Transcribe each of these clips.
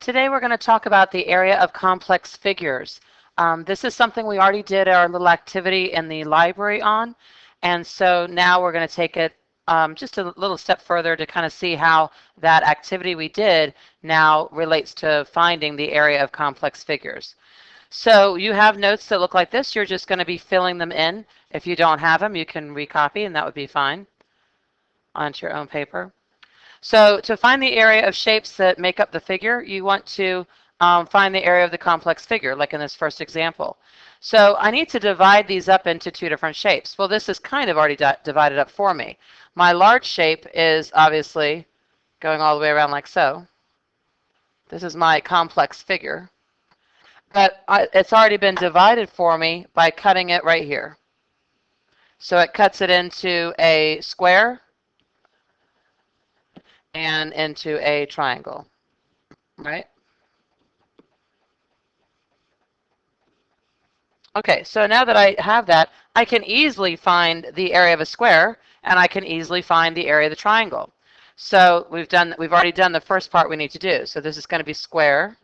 Today we're going to talk about the area of complex figures. This is something we already did our little activity in the library on, and so now we're going to take it just a little step further to kind of see how that activity we did now relates to finding the area of complex figures. So you have notes that look like this. You're just going to be filling them in. If you don't have them, you can recopy, and that would be fine onto your own paper. So to find the area of shapes that make up the figure, you want to find the area of the complex figure, like in this first example. So I need to divide these up into two different shapes. Well, this is kind of already divided up for me. My large shape is obviously going all the way around like so. This is my complex figure. But it's already been divided for me by cutting it right here. So it cuts it into a square and into a triangle, right? Okay, so now that I have that, I can easily find the area of a square, and I can easily find the area of the triangle. So we've already done the first part we need to do. So this is going to be square,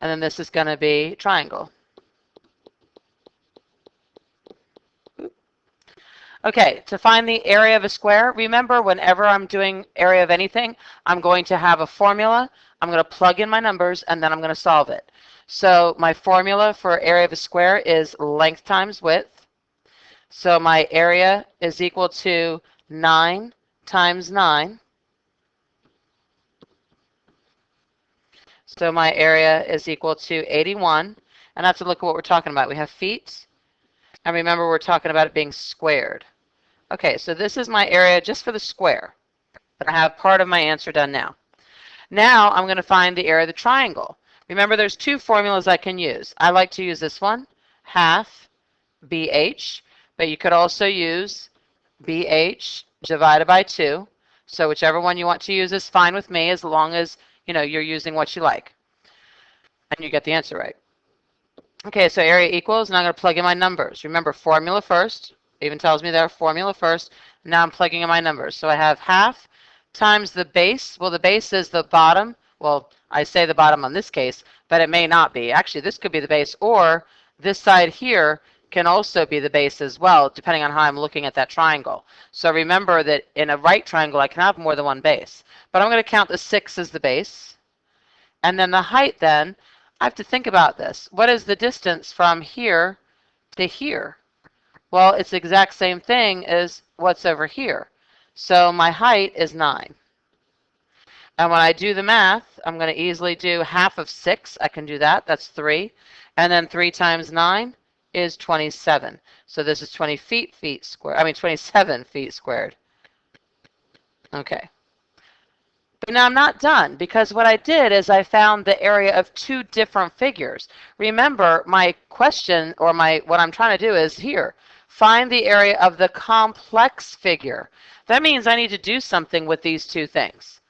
and then this is going to be triangle. Okay, to find the area of a square, remember whenever I'm doing area of anything, I'm going to have a formula. I'm going to plug in my numbers, and then I'm going to solve it. So my formula for area of a square is length times width. So my area is equal to 9 times 9. So my area is equal to 81. And I have to look at what we're talking about. We have feet. And remember, we're talking about it being squared. Okay, so this is my area just for the square. But I have part of my answer done now. Now I'm going to find the area of the triangle. Remember, there's two formulas I can use. I like to use this one, half BH, but you could also use BH divided by 2. So whichever one you want to use is fine with me, as long as you're using what you like. And you get the answer right. Okay, so area equals, and I'm going to plug in my numbers. Remember, formula first. Even tells me there, formula first. Now I'm plugging in my numbers. So I have half times the base. Well, the base is the bottom. Well, I say the bottom on this case, but it may not be. Actually, this could be the base, or this side here can also be the base as well, depending on how I'm looking at that triangle. So remember that in a right triangle, I can have more than one base. But I'm going to count the 6 as the base. And then the height then, I have to think about this. What is the distance from here to here? Well, it's the exact same thing as what's over here. So my height is 9. And when I do the math, I'm going to easily do half of 6. I can do that. That's 3. And then 3 times 9 is 27. So this is 27 feet squared. Okay. But now I'm not done, because what I did is I found the area of two different figures. Remember, my question, or what I'm trying to do is here. Find the area of the complex figure. That means I need to do something with these two things.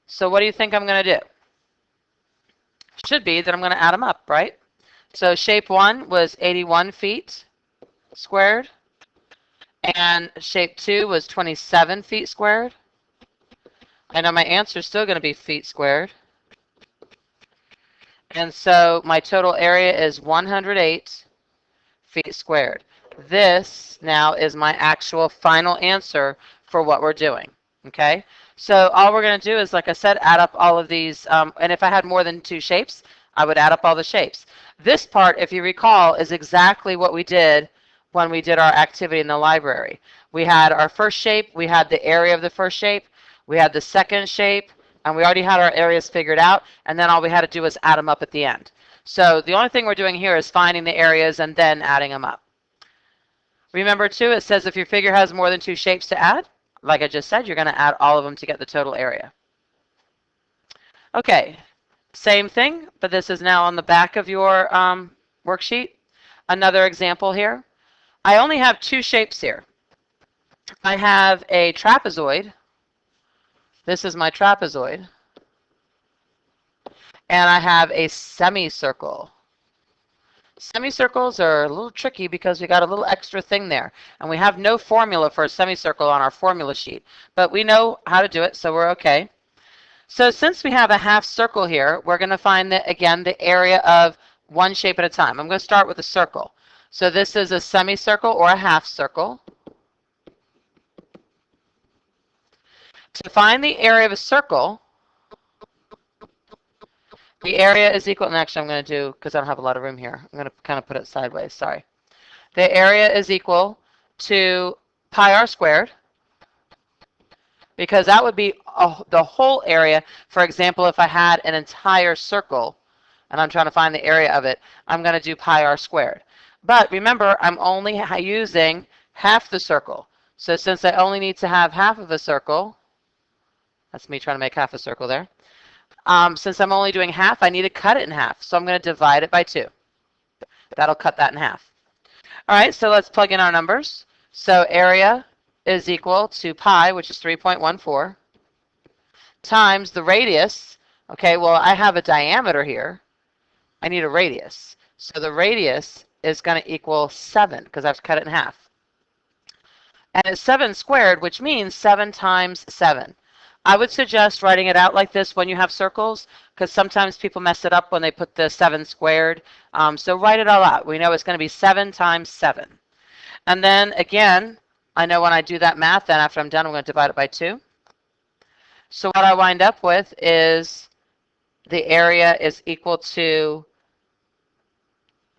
So what do you think I'm going to do? Should be that I'm going to add them up, right? So shape 1 was 81 feet squared, and shape 2 was 27 feet squared. I know my answer is still going to be feet squared. And so my total area is 108 feet squared. This now is my actual final answer for what we're doing. Okay? So all we're going to do is, like I said, add up all of these. And if I had more than 2 shapes, I would add up all the shapes. This part, if you recall, is exactly what we did when we did our activity in the library. We had our first shape. We had the area of the first shape. We had the second shape, and we already had our areas figured out, and then all we had to do was add them up at the end. So the only thing we're doing here is finding the areas and then adding them up. Remember, too, it says if your figure has more than 2 shapes to add, like I just said, you're going to add all of them to get the total area. Okay, same thing, but this is now on the back of your worksheet. Another example here. I only have 2 shapes here. I have a trapezoid. This is my trapezoid. And I have a semicircle. Semicircles are a little tricky because we got a little extra thing there. And we have no formula for a semicircle on our formula sheet. But we know how to do it, so we're okay. So since we have a half circle here, we're going to find, again, the area of one shape at a time. I'm going to start with a circle. So this is a semicircle or a half circle. To find the area of a circle, the area is equal, and actually I'm going to do, because I don't have a lot of room here, I'm going to kind of put it sideways, sorry. The area is equal to pi r squared, because that would be the whole area. For example, if I had an entire circle, and I'm trying to find the area of it, I'm going to do pi r squared. But remember, I'm only using half the circle. So since I only need to have half of a circle, that's me trying to make half a circle there. Since I'm only doing half, I need to cut it in half. So I'm going to divide it by 2. That'll cut that in half. All right, so let's plug in our numbers. So area is equal to pi, which is 3.14, times the radius. Okay, well, I have a diameter here. I need a radius. So the radius is going to equal 7, because I have to cut it in half. And it's 7 squared, which means 7 times 7. I would suggest writing it out like this when you have circles, because sometimes people mess it up when they put the 7 squared. So write it all out. We know it's going to be 7 times 7. And then, again, I know when I do that math, then after I'm done, I'm going to divide it by 2. So what I wind up with is the area is equal to,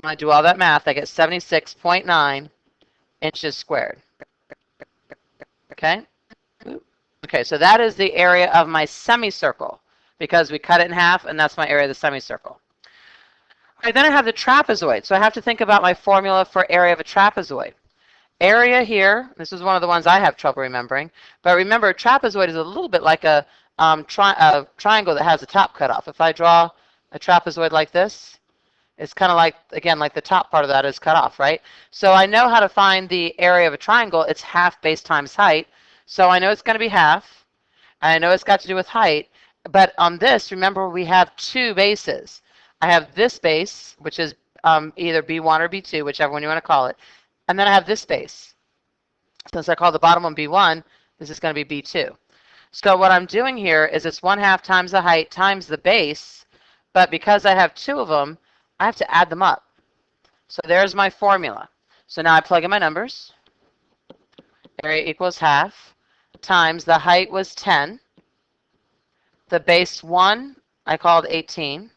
when I do all that math, I get 76.9 inches squared. Okay? Okay, so that is the area of my semicircle, because we cut it in half, and that's my area of the semicircle. All right, then I have the trapezoid. So I have to think about my formula for area of a trapezoid. Area here, this is one of the ones I have trouble remembering, but remember, a trapezoid is a little bit like a triangle that has the top cut off. If I draw a trapezoid like this, it's kind of like, again, like the top part of that is cut off, right? So I know how to find the area of a triangle. It's half base times height. So I know it's going to be half. I know it's got to do with height. But on this, remember, we have 2 bases. I have this base, which is either B1 or B2, whichever one you want to call it. And then I have this base. Since I call the bottom one B1, this is going to be B2. So what I'm doing here is it's 1/2 times the height times the base. But because I have 2 of them, I have to add them up. So there's my formula. So now I plug in my numbers. Area equals half times the height was 10. The base 1, I called 18.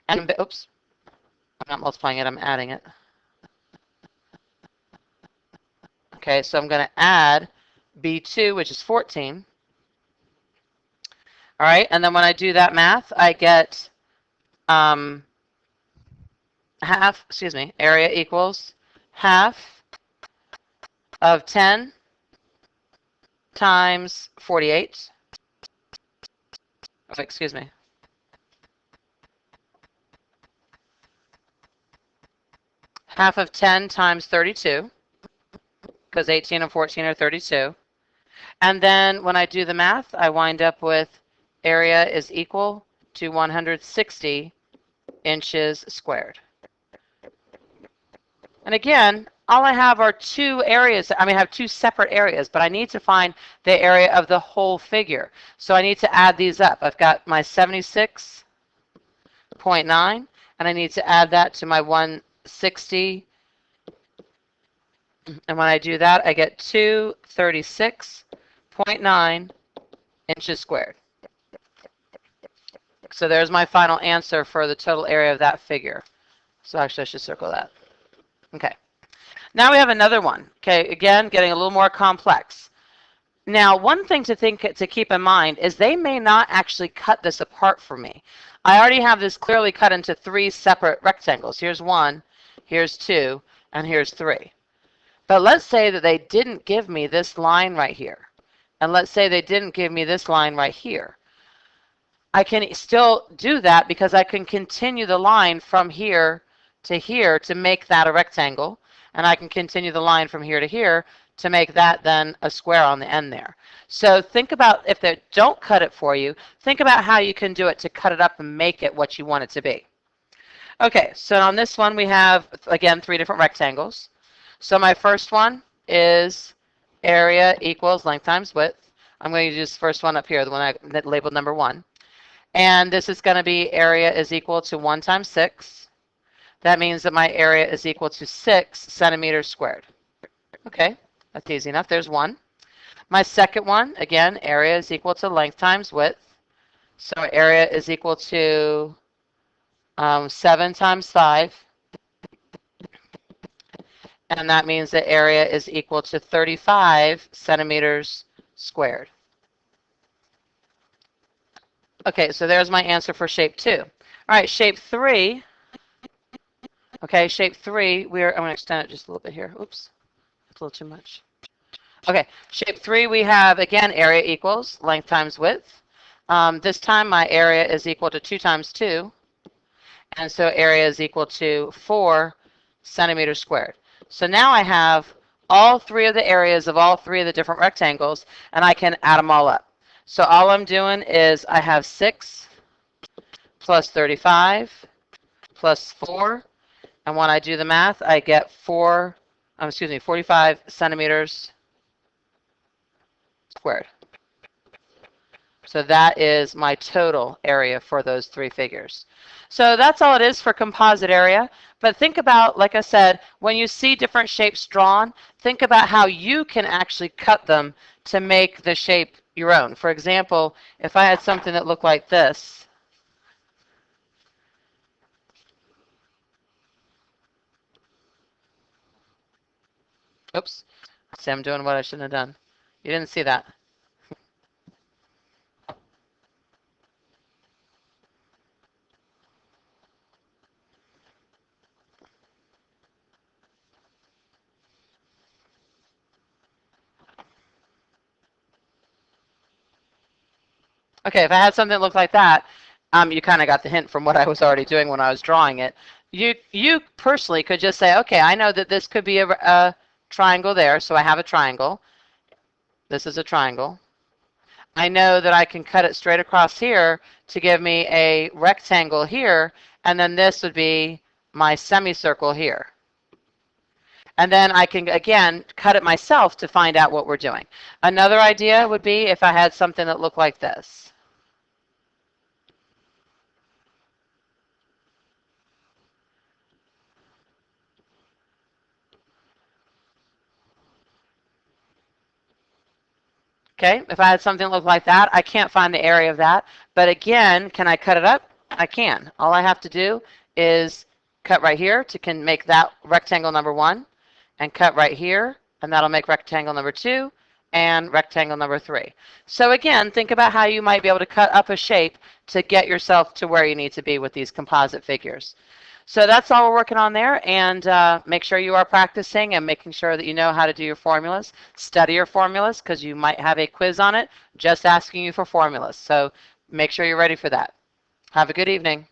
And, oops, I'm not multiplying it, I'm adding it. Okay, so I'm going to add B2, which is 14. All right, and then when I do that math, I get area equals half of 10 times 48. Oh, excuse me. Half of 10 times 32, because 18 and 14 are 32. And then when I do the math, I wind up with area is equal to 160 inches squared. And again, all I have are 2 areas. I have 2 separate areas, but I need to find the area of the whole figure. So I need to add these up. I've got my 76.9, and I need to add that to my 160. And when I do that, I get 236.9 inches squared. So there's my final answer for the total area of that figure. So actually, I should circle that. Okay. Now we have another one. Okay, again, getting a little more complex. Now, one thing to keep in mind is they may not actually cut this apart for me. I already have this clearly cut into 3 separate rectangles. Here's 1, here's 2, and here's 3. But let's say that they didn't give me this line right here. And let's say they didn't give me this line right here. I can still do that because I can continue the line from here to make that a rectangle. And I can continue the line from here to here to make that then a square on the end there. So think about, if they don't cut it for you, think about how you can do it to cut it up and make it what you want it to be. Okay, so on this one we have, again, 3 different rectangles. So my first one is area equals length times width. I'm going to use this first one up here, the one I labeled number 1. And this is going to be area is equal to 1 times 6. That means that my area is equal to 6 centimeters squared. Okay, that's easy enough. There's 1. My second one, again, area is equal to length times width. So area is equal to 7 times 5. And that means that area is equal to 35 centimeters squared. Okay, so there's my answer for shape 2. All right, shape 3. Okay, shape 3, I'm going to extend it just a little bit here. Oops, it's a little too much. Okay, shape 3, we have, again, area equals length times width. This time my area is equal to 2 times 2. And so area is equal to 4 centimeters squared. So now I have all 3 of the areas of all 3 of the different rectangles, and I can add them all up. So all I'm doing is I have 6 plus 35 plus 4. And when I do the math, I get 45 centimeters squared. So that is my total area for those 3 figures. So that's all it is for composite area. But think about, like I said, when you see different shapes drawn, think about how you can actually cut them to make the shape your own. For example, if I had something that looked like this, oops, see, I'm doing what I shouldn't have done. You didn't see that. Okay, if I had something that looked like that, you kind of got the hint from what I was already doing when I was drawing it. You personally could just say, okay, I know that this could be a triangle there, so I have a triangle. This is a triangle. I know that I can cut it straight across here to give me a rectangle here, and then this would be my semicircle here. And then I can, again, cut it myself to find out what we're doing. Another idea would be if I had something that looked like this. Okay, if I had something that looked like that, I can't find the area of that. But again, can I cut it up? I can. All I have to do is cut right here to make that rectangle number 1, and cut right here, and that'll make rectangle number 2 and rectangle number 3. So again, think about how you might be able to cut up a shape to get yourself to where you need to be with these composite figures. So that's all we're working on there, and make sure you are practicing and making sure that you know how to do your formulas. Study your formulas because you might have a quiz on it just asking you for formulas. So make sure you're ready for that. Have a good evening.